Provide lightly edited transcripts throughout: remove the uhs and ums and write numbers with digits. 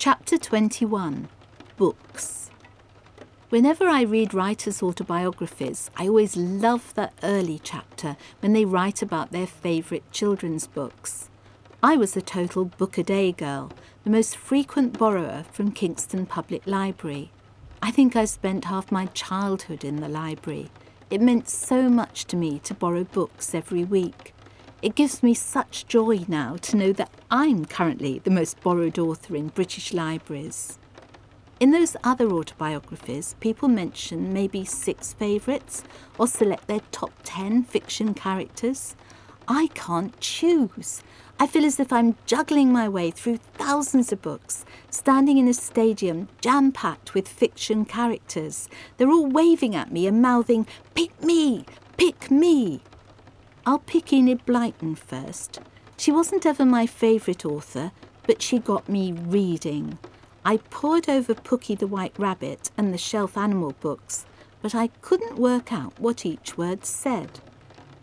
Chapter 21. Books. Whenever I read writers' autobiographies, I always love that early chapter when they write about their favourite children's books. I was a total book-a-day girl, the most frequent borrower from Kingston Public Library. I think I spent half my childhood in the library. It meant so much to me to borrow books every week. It gives me such joy now to know that I'm currently the most borrowed author in British libraries. In those other autobiographies, people mention maybe 6 favourites or select their top 10 fiction characters. I can't choose. I feel as if I'm juggling my way through thousands of books, standing in a stadium jam-packed with fiction characters. They're all waving at me and mouthing, "Pick me! Pick me!" I'll pick Enid Blyton first. She wasn't ever my favourite author, but she got me reading. I pored over Pookie the White Rabbit and the Shelf Animal books, but I couldn't work out what each word said.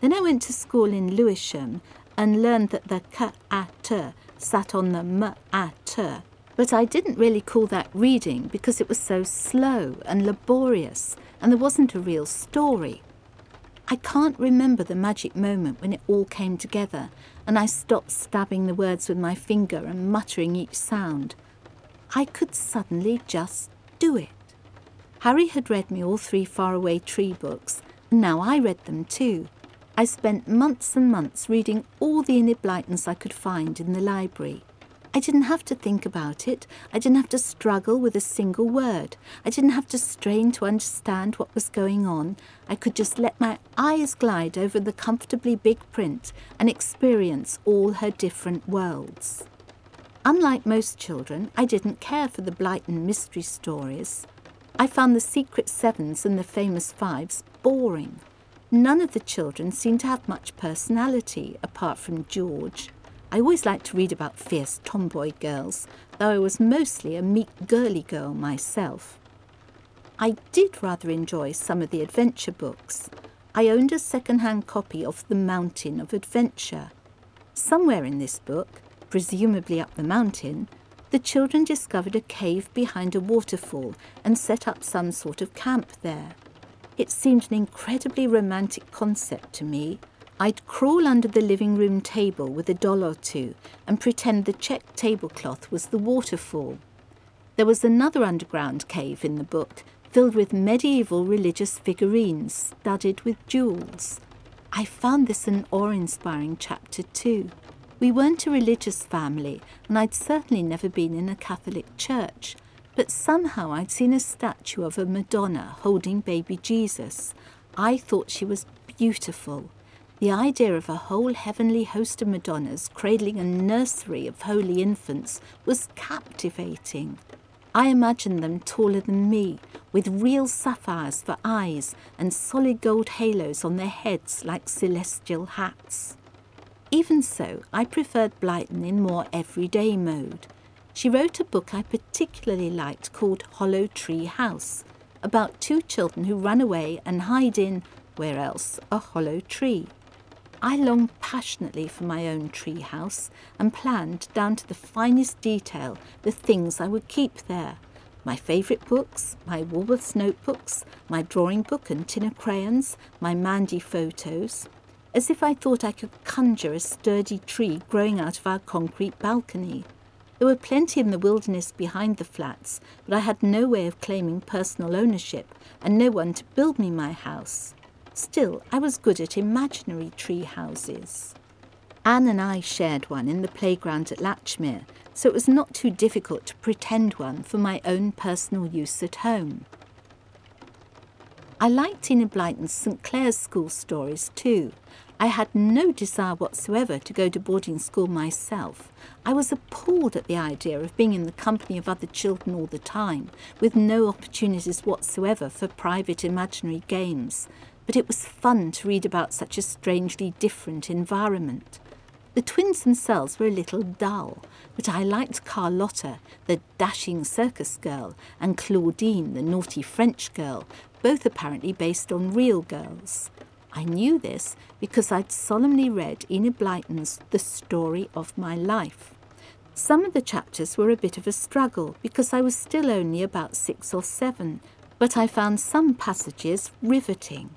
Then I went to school in Lewisham and learned that the k-a-t sat on the m-a-t, but I didn't really call that reading because it was so slow and laborious and there wasn't a real story. I can't remember the magic moment when it all came together and I stopped stabbing the words with my finger and muttering each sound. I could suddenly just do it. Harry had read me all 3 Faraway Tree books, and now I read them too. I spent months and months reading all the Enid Blytons I could find in the library. I didn't have to think about it. I didn't have to struggle with a single word. I didn't have to strain to understand what was going on. I could just let my eyes glide over the comfortably big print and experience all her different worlds. Unlike most children, I didn't care for the Blyton mystery stories. I found the Secret Sevens and the Famous Fives boring. None of the children seemed to have much personality, apart from George. I always liked to read about fierce tomboy girls, though I was mostly a meek girly girl myself. I did rather enjoy some of the adventure books. I owned a second-hand copy of The Mountain of Adventure. Somewhere in this book, presumably up the mountain, the children discovered a cave behind a waterfall and set up some sort of camp there. It seemed an incredibly romantic concept to me. I'd crawl under the living room table with a doll or two and pretend the checked tablecloth was the waterfall. There was another underground cave in the book filled with medieval religious figurines studded with jewels. I found this an awe-inspiring chapter too. We weren't a religious family and I'd certainly never been in a Catholic church, but somehow I'd seen a statue of a Madonna holding baby Jesus. I thought she was beautiful. The idea of a whole heavenly host of Madonnas cradling a nursery of holy infants was captivating. I imagined them taller than me, with real sapphires for eyes and solid gold halos on their heads like celestial hats. Even so, I preferred Blyton in more everyday mode. She wrote a book I particularly liked called Hollow Tree House, about 2 children who run away and hide in, where else, a hollow tree. I longed passionately for my own tree house and planned down to the finest detail the things I would keep there. My favourite books, my Woolworths notebooks, my drawing book and tin of crayons, my Mandy photos, as if I thought I could conjure a sturdy tree growing out of our concrete balcony. There were plenty in the wilderness behind the flats, but I had no way of claiming personal ownership and no one to build me my house. Still, I was good at imaginary tree houses. Anne and I shared one in the playground at Latchmere, so it was not too difficult to pretend one for my own personal use at home. I liked Enid Blyton's St Clair's School stories too. I had no desire whatsoever to go to boarding school myself. I was appalled at the idea of being in the company of other children all the time, with no opportunities whatsoever for private imaginary games. But it was fun to read about such a strangely different environment. The twins themselves were a little dull, but I liked Carlotta, the dashing circus girl, and Claudine, the naughty French girl, both apparently based on real girls. I knew this because I'd solemnly read Enid Blyton's The Story of My Life. Some of the chapters were a bit of a struggle because I was still only about 6 or 7, but I found some passages riveting.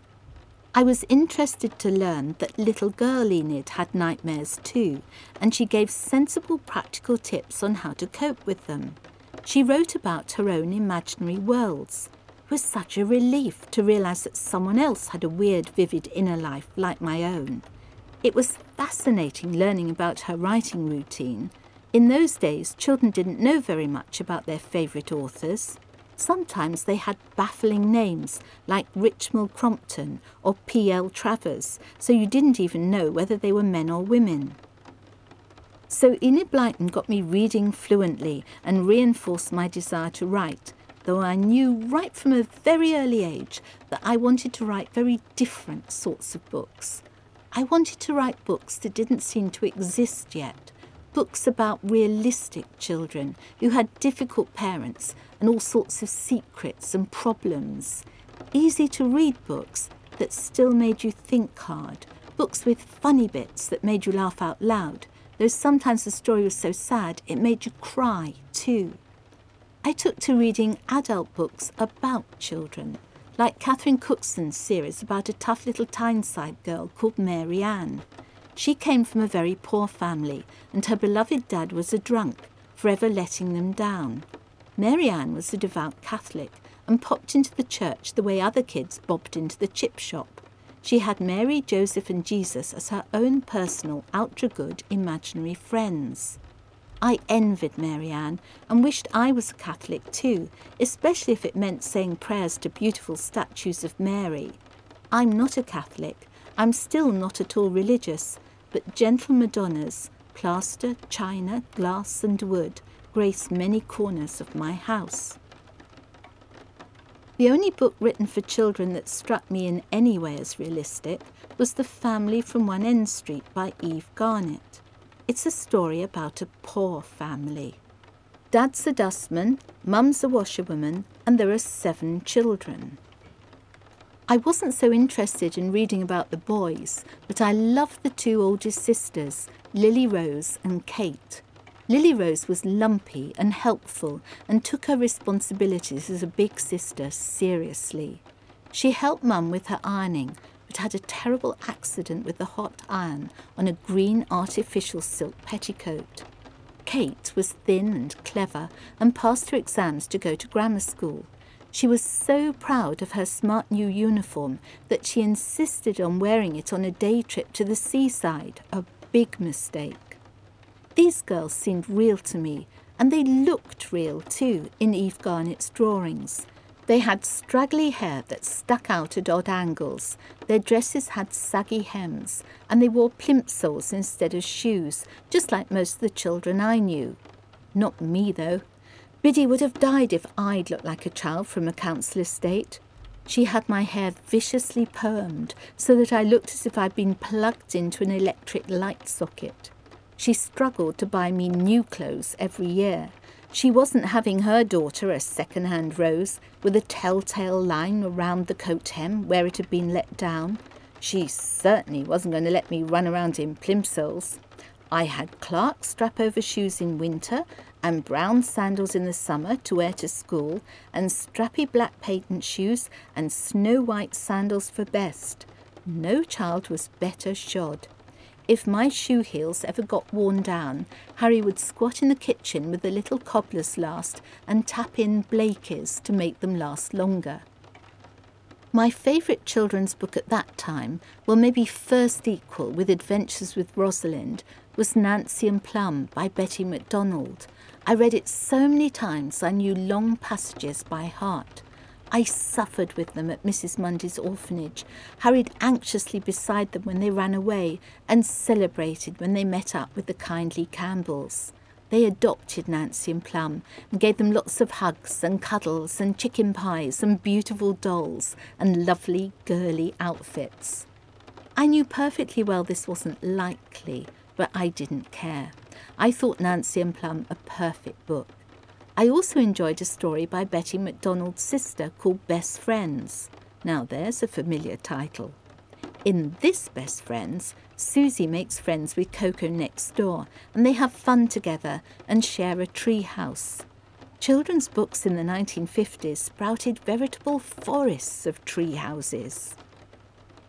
I was interested to learn that little girl Enid had nightmares too, and she gave sensible practical tips on how to cope with them. She wrote about her own imaginary worlds. It was such a relief to realise that someone else had a weird, vivid inner life like my own. It was fascinating learning about her writing routine. In those days, children didn't know very much about their favourite authors. Sometimes they had baffling names like Richmal Crompton or P.L. Travers, so you didn't even know whether they were men or women. So Enid Blyton got me reading fluently and reinforced my desire to write, though I knew right from a very early age that I wanted to write very different sorts of books. I wanted to write books that didn't seem to exist yet, books about realistic children who had difficult parents and all sorts of secrets and problems. Easy to read books that still made you think hard, books with funny bits that made you laugh out loud, though sometimes the story was so sad it made you cry too. I took to reading adult books about children, like Catherine Cookson's series about a tough little Tyneside girl called Mary Ann. She came from a very poor family, and her beloved dad was a drunk, forever letting them down. Mary Ann was a devout Catholic and popped into the church the way other kids bobbed into the chip shop. She had Mary, Joseph and Jesus as her own personal, ultra-good, imaginary friends. I envied Mary Ann and wished I was a Catholic too, especially if it meant saying prayers to beautiful statues of Mary. I'm not a Catholic. I'm still not at all religious, but gentle Madonnas, plaster, china, glass and wood, grace many corners of my house. The only book written for children that struck me in any way as realistic was The Family from One End Street by Eve Garnett. It's a story about a poor family. Dad's a dustman, Mum's a washerwoman, and there are 7 children. I wasn't so interested in reading about the boys, but I loved the 2 oldest sisters, Lily Rose and Kate. Lily Rose was lumpy and helpful and took her responsibilities as a big sister seriously. She helped Mum with her ironing, but had a terrible accident with the hot iron on a green artificial silk petticoat. Kate was thin and clever and passed her exams to go to grammar school. She was so proud of her smart new uniform that she insisted on wearing it on a day trip to the seaside, a big mistake. These girls seemed real to me, and they looked real too in Eve Garnett's drawings. They had straggly hair that stuck out at odd angles, their dresses had saggy hems, and they wore plimsolls instead of shoes, just like most of the children I knew. Not me, though. Biddy would have died if I'd looked like a child from a council estate. She had my hair viciously permed, so that I looked as if I'd been plugged into an electric light socket. She struggled to buy me new clothes every year. She wasn't having her daughter a second-hand rose with a telltale line around the coat hem where it had been let down. She certainly wasn't going to let me run around in plimsolls. I had Clark strap-over shoes in winter and brown sandals in the summer to wear to school, and strappy black patent shoes and snow-white sandals for best. No child was better shod. If my shoe heels ever got worn down, Harry would squat in the kitchen with a little cobbler's last and tap in Blakey's to make them last longer. My favourite children's book at that time, well maybe first equal with Adventures with Rosalind, was Nancy and Plum by Betty MacDonald. I read it so many times I knew long passages by heart. I suffered with them at Mrs. Mundy's orphanage, hurried anxiously beside them when they ran away, and celebrated when they met up with the kindly Campbells. They adopted Nancy and Plum and gave them lots of hugs and cuddles and chicken pies and beautiful dolls and lovely girly outfits. I knew perfectly well this wasn't likely, but I didn't care. I thought Nancy and Plum a perfect book. I also enjoyed a story by Betty MacDonald's sister called Best Friends. Now there's a familiar title. In this Best Friends, Susie makes friends with Coco next door, and they have fun together and share a tree house. Children's books in the 1950s sprouted veritable forests of tree houses.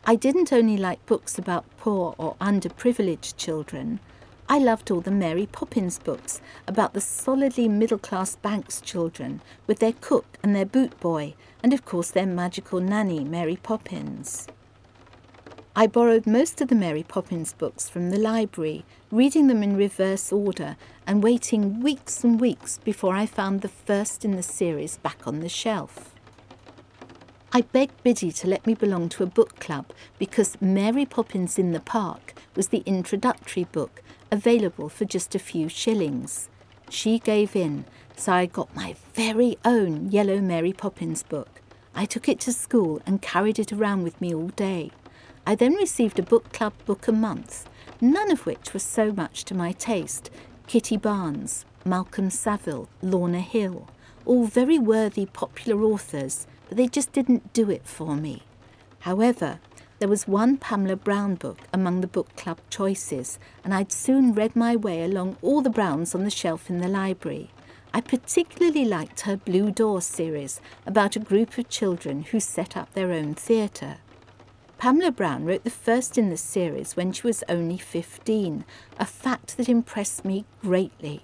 I didn't only like books about poor or underprivileged children. I loved all the Mary Poppins books about the solidly middle-class Banks children with their cook and their boot boy, and of course their magical nanny, Mary Poppins. I borrowed most of the Mary Poppins books from the library, reading them in reverse order and waiting weeks and weeks before I found the first in the series back on the shelf. I begged Biddy to let me belong to a book club because Mary Poppins in the Park was the introductory book, available for just a few shillings. She gave in, so I got my very own yellow Mary Poppins book. I took it to school and carried it around with me all day. I then received a book club book a month, none of which was so much to my taste. Kitty Barnes, Malcolm Saville, Lorna Hill, all very worthy popular authors, but they just didn't do it for me. However, there was one Pamela Brown book among the book club choices, and I'd soon read my way along all the Browns on the shelf in the library. I particularly liked her Blue Door series about a group of children who set up their own theatre. Pamela Brown wrote the first in the series when she was only 15, a fact that impressed me greatly.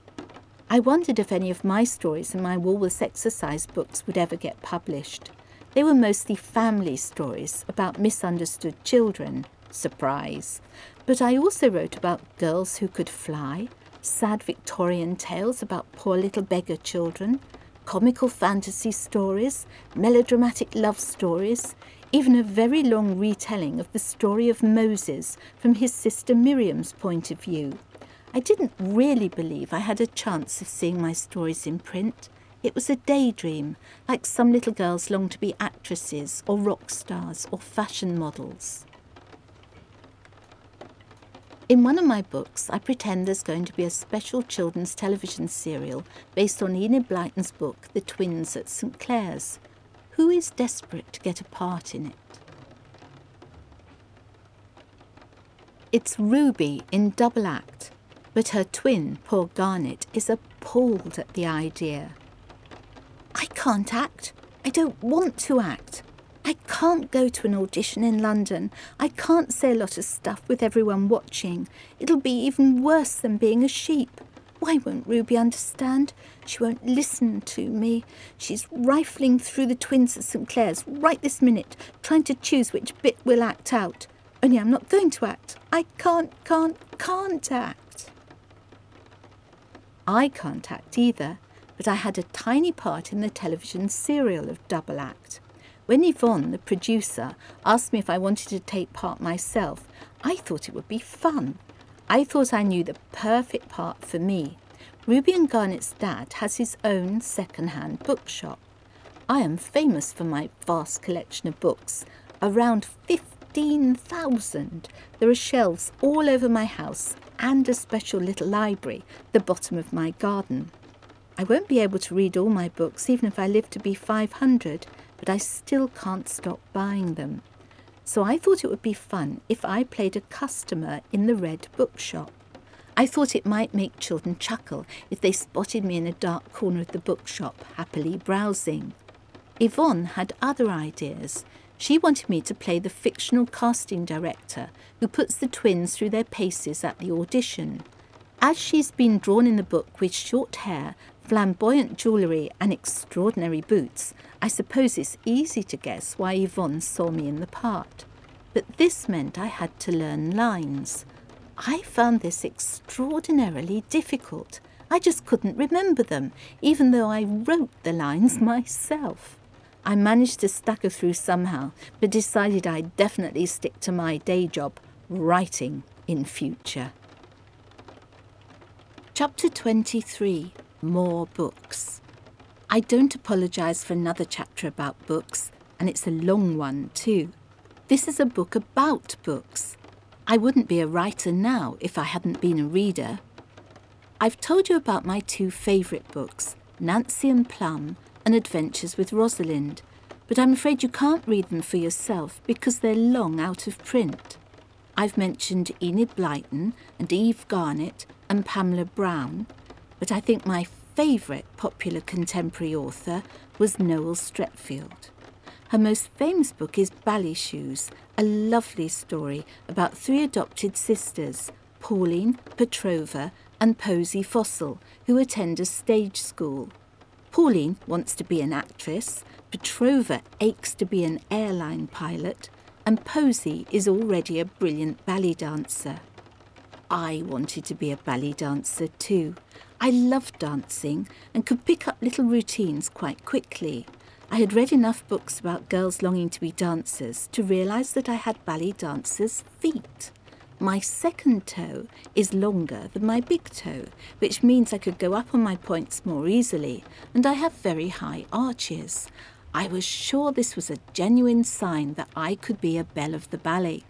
I wondered if any of my stories in my Woolworths exercise books would ever get published. They were mostly family stories about misunderstood children, surprise. But I also wrote about girls who could fly, sad Victorian tales about poor little beggar children, comical fantasy stories, melodramatic love stories, even a very long retelling of the story of Moses from his sister Miriam's point of view. I didn't really believe I had a chance of seeing my stories in print. It was a daydream, like some little girls long to be actresses or rock stars or fashion models. In one of my books, I pretend there's going to be a special children's television serial based on Enid Blyton's book, The Twins at St. Clair's. Who is desperate to get a part in it? It's Ruby in double act, but her twin, poor Garnet, is appalled at the idea. I can't act. I don't want to act. I can't go to an audition in London. I can't say a lot of stuff with everyone watching. It'll be even worse than being a sheep. Why won't Ruby understand? She won't listen to me. She's rifling through the Twins at St. Clair's right this minute, trying to choose which bit we'll act out. Only I'm not going to act. I can't act. I can't act either, but I had a tiny part in the television serial of Double Act. When Yvonne, the producer, asked me if I wanted to take part myself, I thought it would be fun. I thought I knew the perfect part for me. Ruby and Garnet's dad has his own second-hand bookshop. I am famous for my vast collection of books, around 15,000. There are shelves all over my house and a special little library, the bottom of my garden. I won't be able to read all my books even if I live to be 500, but I still can't stop buying them. So I thought it would be fun if I played a customer in the Red Bookshop. I thought it might make children chuckle if they spotted me in a dark corner of the bookshop, happily browsing. Yvonne had other ideas. She wanted me to play the fictional casting director who puts the twins through their paces at the audition. As she's been drawn in the book with short hair, flamboyant jewellery and extraordinary boots, I suppose it's easy to guess why Yvonne saw me in the part. But this meant I had to learn lines. I found this extraordinarily difficult. I just couldn't remember them, even though I wrote the lines myself. I managed to stagger through somehow, but decided I'd definitely stick to my day job, writing, in future. Chapter 23. More books. I don't apologise for another chapter about books, and it's a long one too. This is a book about books. I wouldn't be a writer now if I hadn't been a reader. I've told you about my two favourite books, Nancy and Plum and Adventures with Rosalind, but I'm afraid you can't read them for yourself because they're long out of print. I've mentioned Enid Blyton and Eve Garnett and Pamela Brown, but I think my favourite popular contemporary author was Noel Streatfeild. Her most famous book is Ballyshoes, a lovely story about 3 adopted sisters, Pauline, Petrova and Posy Fossil, who attend a stage school. Pauline wants to be an actress, Petrova aches to be an airline pilot, and Posy is already a brilliant ballet dancer. I wanted to be a ballet dancer too. I loved dancing and could pick up little routines quite quickly. I had read enough books about girls longing to be dancers to realise that I had ballet dancers' feet. My second toe is longer than my big toe, which means I could go up on my points more easily, and I have very high arches. I was sure this was a genuine sign that I could be a belle of the ballet.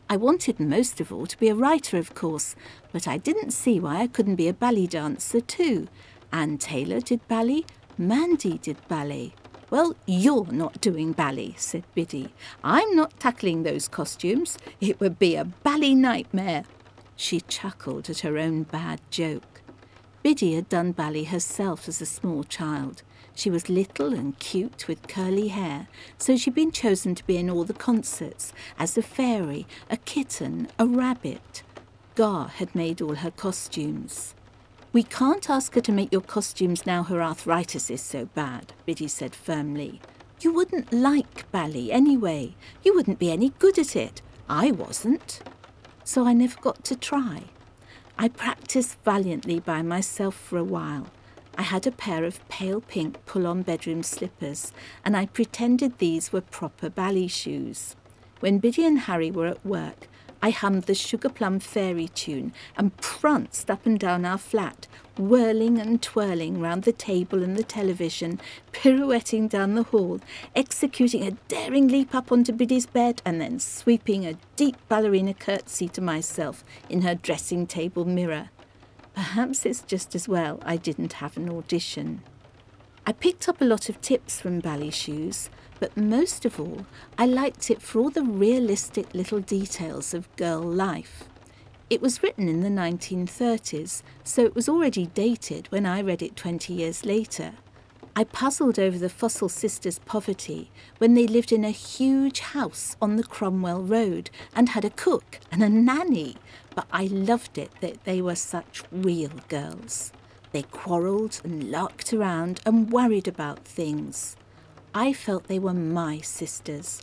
I wanted most of all to be a writer, of course, but I didn't see why I couldn't be a ballet dancer too. Anne Taylor did ballet, Mandy did ballet. "Well, you're not doing ballet," said Biddy. "I'm not tackling those costumes. It would be a ballet nightmare." She chuckled at her own bad joke. Biddy had done ballet herself as a small child. She was little and cute with curly hair, so she'd been chosen to be in all the concerts as a fairy, a kitten, a rabbit. Gar had made all her costumes. "We can't ask her to make your costumes now her arthritis is so bad," Biddy said firmly. "You wouldn't like ballet anyway. You wouldn't be any good at it. I wasn't." So I never got to try. I practised valiantly by myself for a while. I had a pair of pale pink pull-on bedroom slippers, and I pretended these were proper ballet shoes. When Biddy and Harry were at work, I hummed the Sugar Plum fairy tune and pranced up and down our flat, whirling and twirling round the table and the television, pirouetting down the hall, executing a daring leap up onto Biddy's bed and then sweeping a deep ballerina curtsy to myself in her dressing table mirror. Perhaps it's just as well I didn't have an audition. I picked up a lot of tips from Ballyshoes, but most of all, I liked it for all the realistic little details of girl life. It was written in the 1930s, so it was already dated when I read it 20 years later. I puzzled over the Fossil sisters' poverty when they lived in a huge house on the Cromwell Road and had a cook and a nanny, but I loved it that they were such real girls. They quarrelled and larked around and worried about things. I felt they were my sisters.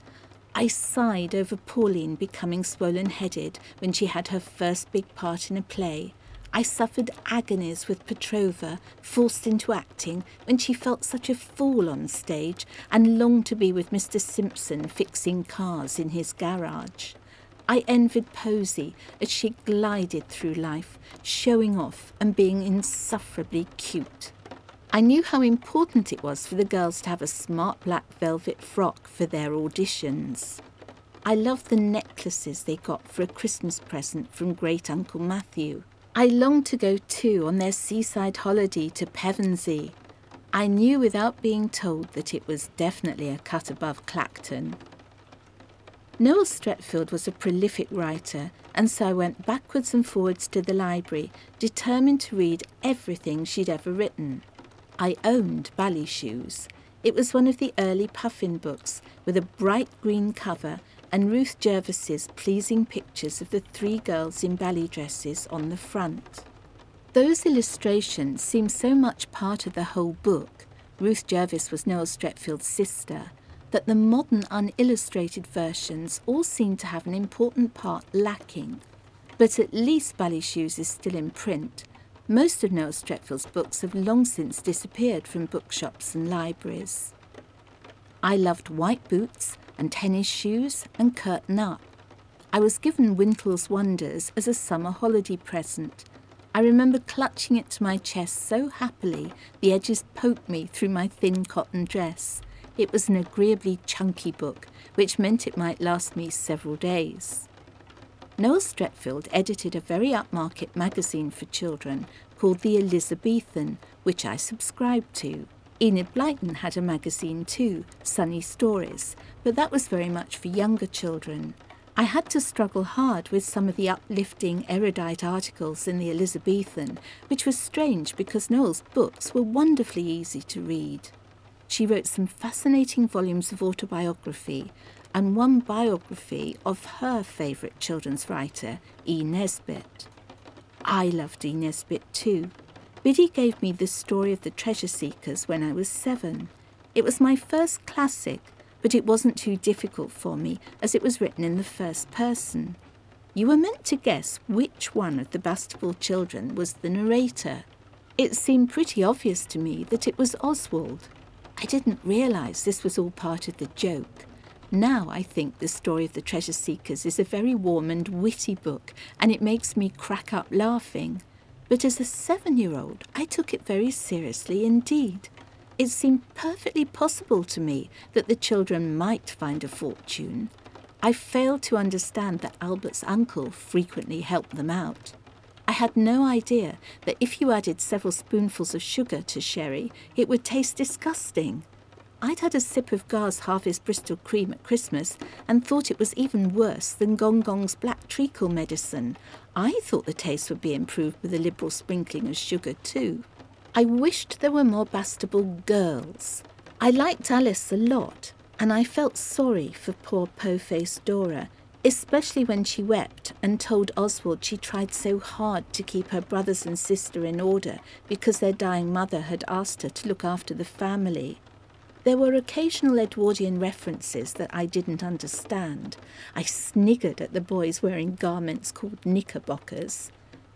I sighed over Pauline becoming swollen-headed when she had her first big part in a play. I suffered agonies with Petrova, forced into acting when she felt such a fool on stage and longed to be with Mr. Simpson fixing cars in his garage. I envied Posy as she glided through life, showing off and being insufferably cute. I knew how important it was for the girls to have a smart black velvet frock for their auditions. I loved the necklaces they got for a Christmas present from Great Uncle Matthew. I longed to go too on their seaside holiday to Pevensey. I knew without being told that it was definitely a cut above Clacton. Noel Streatfeild was a prolific writer, and so I went backwards and forwards to the library, determined to read everything she'd ever written. I owned Ballyshoes. It was one of the early Puffin books, with a bright green cover and Ruth Jervis's pleasing pictures of the 3 girls in ballet dresses on the front. Those illustrations seem so much part of the whole book, Ruth Jervis was Noel Streatfeild's sister, that the modern unillustrated versions all seem to have an important part lacking. But at least Ballyshoes is still in print. Most of Noel Streatfeild's books have long since disappeared from bookshops and libraries. I loved White Boots and Tennis Shoes and Curtain Up. I was given Winnies Wonders as a summer holiday present. I remember clutching it to my chest so happily the edges poked me through my thin cotton dress. It was an agreeably chunky book, which meant it might last me several days. Noel Streatfeild edited a very upmarket magazine for children called The Elizabethan, which I subscribed to. Enid Blyton had a magazine too, Sunny Stories, but that was very much for younger children. I had to struggle hard with some of the uplifting, erudite articles in the Elizabethan, which was strange because Noel's books were wonderfully easy to read. She wrote some fascinating volumes of autobiography and one biography of her favourite children's writer, E. Nesbit. I loved E. Nesbit too. Biddy gave me The Story of the Treasure Seekers when I was 7. It was my first classic, but it wasn't too difficult for me as it was written in the first person. You were meant to guess which one of the Bastable children was the narrator. It seemed pretty obvious to me that it was Oswald. I didn't realise this was all part of the joke. Now I think The Story of the Treasure Seekers is a very warm and witty book, and it makes me crack up laughing. But as a 7-year-old, I took it very seriously indeed. It seemed perfectly possible to me that the children might find a fortune. I failed to understand that Albert's uncle frequently helped them out. I had no idea that if you added several spoonfuls of sugar to sherry, it would taste disgusting. I'd had a sip of Gar's Harvest Bristol cream at Christmas and thought it was even worse than Gong Gong's black treacle medicine. I thought the taste would be improved with a liberal sprinkling of sugar too. I wished there were more Bastable girls. I liked Alice a lot, and I felt sorry for poor po-faced Dora, especially when she wept and told Oswald she tried so hard to keep her brothers and sister in order because their dying mother had asked her to look after the family. There were occasional Edwardian references that I didn't understand. I sniggered at the boys wearing garments called knickerbockers.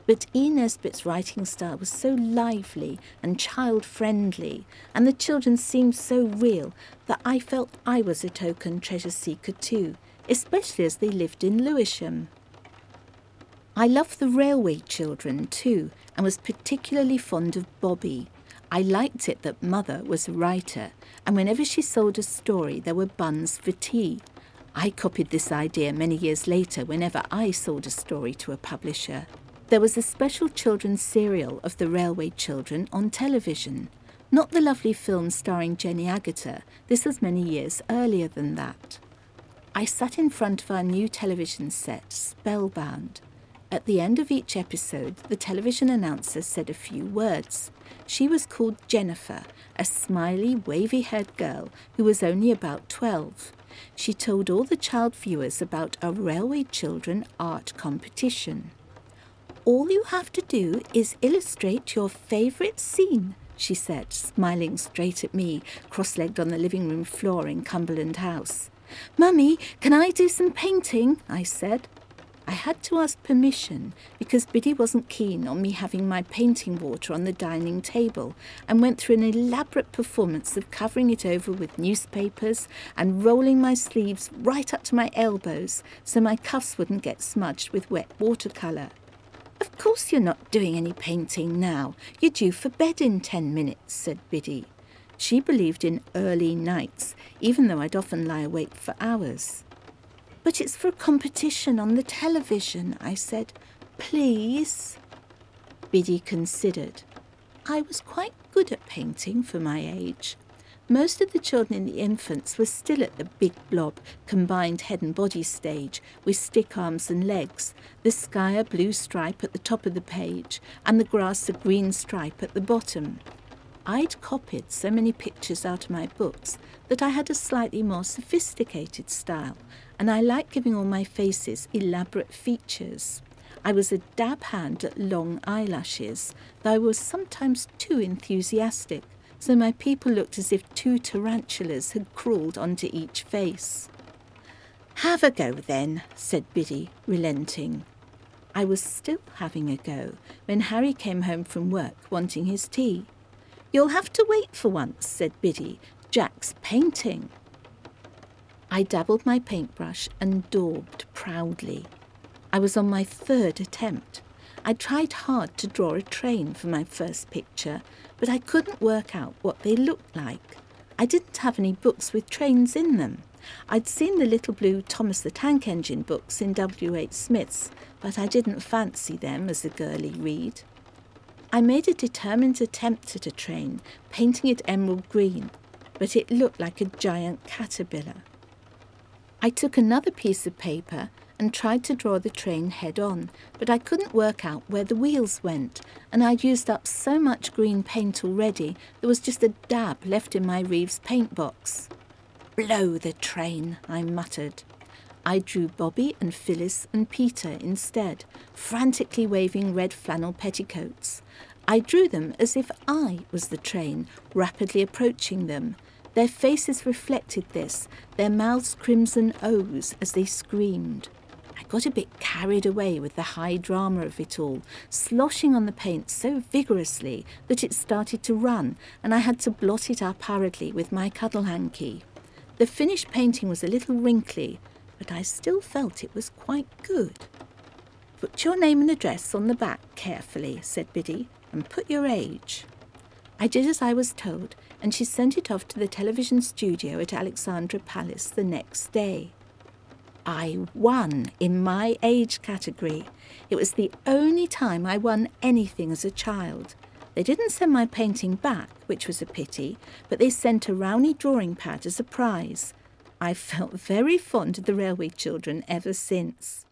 But E. Nesbit's writing style was so lively and child-friendly, and the children seemed so real that I felt I was a token treasure seeker too, especially as they lived in Lewisham. I loved the Railway Children too, and was particularly fond of Bobby. I liked it that Mother was a writer, and whenever she sold a story there were buns for tea. I copied this idea many years later whenever I sold a story to a publisher. There was a special children's serial of the Railway Children on television. Not the lovely film starring Jenny Agutter, this was many years earlier than that. I sat in front of our new television set, spellbound. At the end of each episode, the television announcer said a few words. She was called Jennifer, a smiley, wavy-haired girl who was only about 12. She told all the child viewers about a Railway Children art competition. "All you have to do is illustrate your favourite scene," she said, smiling straight at me, cross-legged on the living room floor in Cumberland House. "Mummy, can I do some painting?" I said. I had to ask permission because Biddy wasn't keen on me having my painting water on the dining table and went through an elaborate performance of covering it over with newspapers and rolling my sleeves right up to my elbows so my cuffs wouldn't get smudged with wet watercolour. "Of course you're not doing any painting now. You're due for bed in 10 minutes, said Biddy. She believed in early nights, even though I'd often lie awake for hours. "But it's for a competition on the television," I said. "Please." Biddy considered. I was quite good at painting for my age. Most of the children in the infants were still at the big blob, combined head and body stage, with stick arms and legs, the sky a blue stripe at the top of the page, and the grass a green stripe at the bottom. I'd copied so many pictures out of my books that I had a slightly more sophisticated style, and I liked giving all my faces elaborate features. I was a dab hand at long eyelashes, though I was sometimes too enthusiastic, so my people looked as if 2 tarantulas had crawled onto each face. "Have a go then," said Biddy, relenting. I was still having a go when Harry came home from work wanting his tea. "You'll have to wait for once," said Biddy. "Jack's painting." I dabbled my paintbrush and daubed proudly. I was on my 3rd attempt. I tried hard to draw a train for my first picture, but I couldn't work out what they looked like. I didn't have any books with trains in them. I'd seen the little blue Thomas the Tank Engine books in W.H. Smith's, but I didn't fancy them as a girly read. I made a determined attempt at a train, painting it emerald green, but it looked like a giant caterpillar. I took another piece of paper and tried to draw the train head-on, but I couldn't work out where the wheels went, and I'd used up so much green paint already there was just a dab left in my Reeves paint box. "Blow the train," I muttered. I drew Bobby and Phyllis and Peter instead, frantically waving red flannel petticoats. I drew them as if I was the train, rapidly approaching them. Their faces reflected this, their mouths crimson O's as they screamed. I got a bit carried away with the high drama of it all, sloshing on the paint so vigorously that it started to run, and I had to blot it up hurriedly with my cuddle hanky. The finished painting was a little wrinkly, but I still felt it was quite good. "Put your name and address on the back carefully," said Biddy, "and put your age." I did as I was told, and she sent it off to the television studio at Alexandra Palace the next day. I won in my age category. It was the only time I won anything as a child. They didn't send my painting back, which was a pity, but they sent a Rowney drawing pad as a prize. I've felt very fond of the Railway Children ever since.